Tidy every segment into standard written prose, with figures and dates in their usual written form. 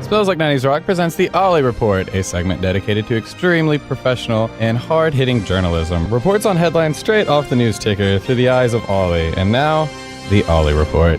Smells Like 90s Rock presents the Ollie Report, a segment dedicated to extremely professional and hard-hitting journalism. Reports on headlines straight off the news ticker through the eyes of Ollie. And now, the Ollie Report.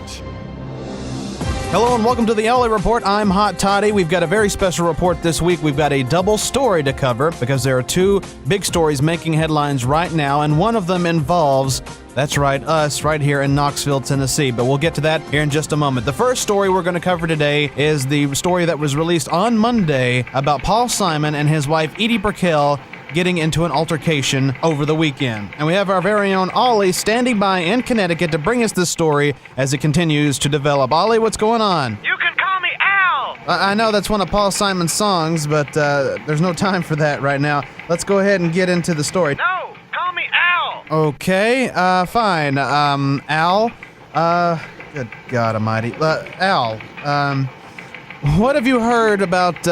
Hello and welcome to the Ollie Report. I'm Hot Toddy. We've got a very special report this week. We've got a double story to cover because there are two big stories making headlines right now, and one of them involves, that's right, us right here in Knoxville, Tennessee. But we'll get to that here in just a moment. The first story we're going to cover today is the story that was released on Monday about Paul Simon and his wife Edie Brickell getting into an altercation over the weekend. And we have our very own Ollie standing by in Connecticut to bring us this story as it continues to develop. Ollie, what's going on? You can call me Al! I know that's one of Paul Simon's songs, but there's no time for that right now. Let's go ahead and get into the story. No, call me Al! Okay, fine. Al, good God almighty. Al, what have you heard about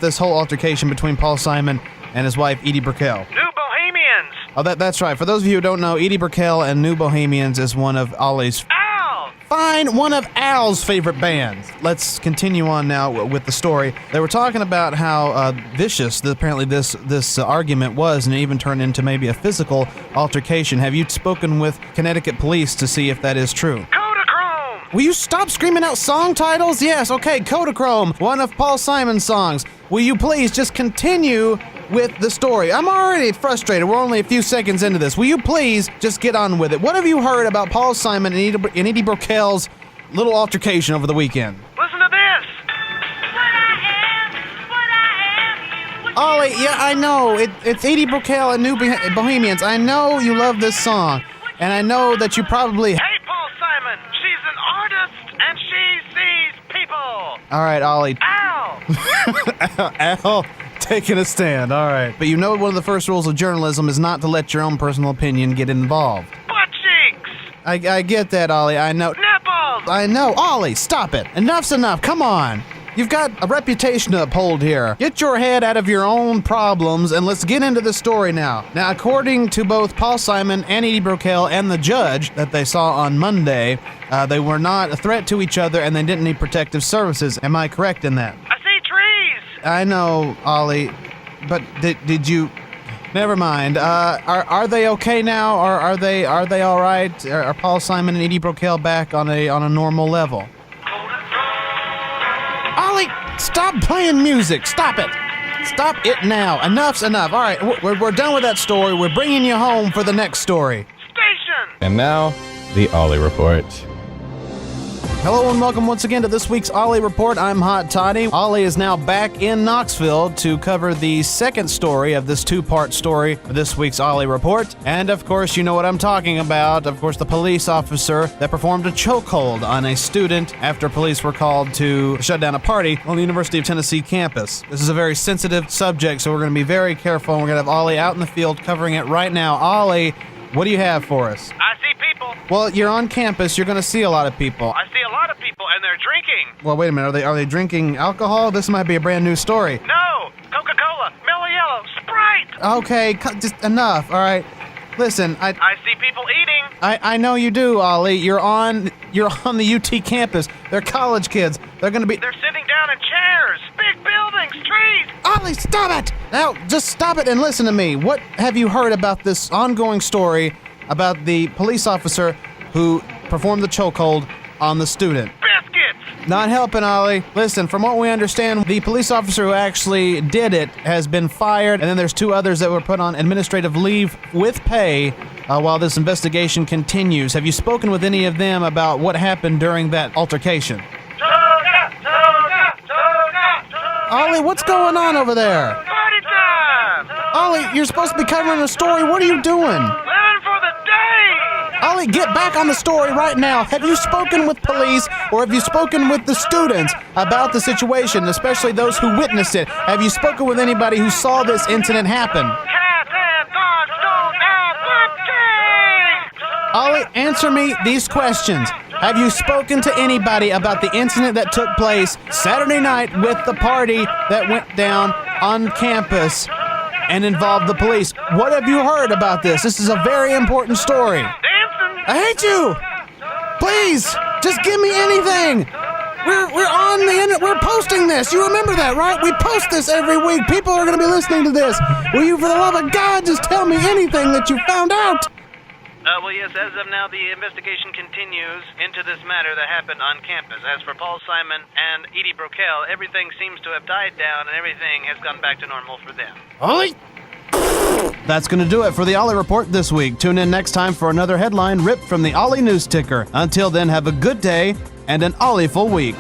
this whole altercation between Paul Simon and his wife, Edie Brickell? New Bohemians! Oh, that's right. For those of you who don't know, Edie Brickell and New Bohemians is one of Ollie's... Al! Fine, one of Al's favorite bands. Let's continue on now with the story. They were talking about how vicious apparently this argument was, and it even turned into maybe a physical altercation. Have you spoken with Connecticut police to see if that is true? Kodachrome! Will you stop screaming out song titles? Yes, okay, Kodachrome, one of Paul Simon's songs. Will you please just continue with the story? I'm already frustrated. We're only a few seconds into this. Will you please just get on with it? What have you heard about Paul Simon and Edie Brickell's little altercation over the weekend? Listen to this! Ollie, yeah, I know. It's Edie Brickell and New Bohemians. I know you love this song, and I know that you probably... Hey, Paul Simon! She's an artist, and she sees people! All right, Ollie. Al! Al, taking a stand, all right. But you know one of the first rules of journalism is not to let your own personal opinion get involved. Butt cheeks! I get that, Ollie, I know. Nipples! I know. Ollie, stop it. Enough's enough, come on. You've got a reputation to uphold here. Get your head out of your own problems and let's get into the story now. Now, according to both Paul Simon and Edie Brickell and the judge that they saw on Monday, they were not a threat to each other and they didn't need protective services. Am I correct in that? I see trees! I know, Ollie, but did you... Never mind. Are they okay now? Or are they all right? Are Paul Simon and Edie Brickell back on a normal level? Ollie, stop playing music. Stop it. Stop it now. Enough's enough. All right, we're done with that story. We're bringing you home for the next story. Station! And now, the Ollie Report. Hello and welcome once again to this week's Ollie Report. I'm Hot Toddy. Ollie is now back in Knoxville to cover the second story of this two-part story for this week's Ollie Report. And of course, you know what I'm talking about. Of course, the police officer that performed a chokehold on a student after police were called to shut down a party on the University of Tennessee campus. This is a very sensitive subject, so we're going to be very careful. And we're going to have Ollie out in the field covering it right now. Ollie, what do you have for us? I see people. Well, you're on campus. You're going to see a lot of people. I see a lot of people, and they're drinking. Well, wait a minute. Are they drinking alcohol? This might be a brand new story. No! Coca-Cola, Mellow Yellow, Sprite! Okay, just enough. All right. Listen, I see people eating. I know you do, Ollie. You're on the UT campus. They're college kids. They're sitting down in chairs. Big buildings, trees. Ollie, stop it! Now, just stop it and listen to me. What have you heard about this ongoing story about the police officer who performed the chokehold on the student? Biscuits. Not helping, Ollie. Listen, from what we understand, the police officer who actually did it has been fired, and then there's two others that were put on administrative leave with pay while this investigation continues. Have you spoken with any of them about what happened during that altercation? Ollie, what's going on over there? Party time! Ollie, you're supposed to be covering a story. What are you doing? Living for the day! Ollie, get back on the story right now. Have you spoken with police or have you spoken with the students about the situation, especially those who witnessed it? Have you spoken with anybody who saw this incident happen? Cats and dogs don't have birthdays! Ollie, answer me these questions. Have you spoken to anybody about the incident that took place Saturday night with the party that went down on campus and involved the police? What have you heard about this? This is a very important story. Dancing! I hate you! Please, just give me anything! We're on the internet. We're posting this. You remember that, right? We post this every week. People are going to be listening to this. Will you, for the love of God, just tell me anything that you found out? Well, yes, as of now, the investigation continues into this matter that happened on campus. As for Paul Simon and Edie Broquel, everything seems to have died down and everything has gone back to normal for them. Ollie? That's going to do it for the Ollie Report this week. Tune in next time for another headline ripped from the Ollie News Ticker. Until then, have a good day and an Ollie-ful week.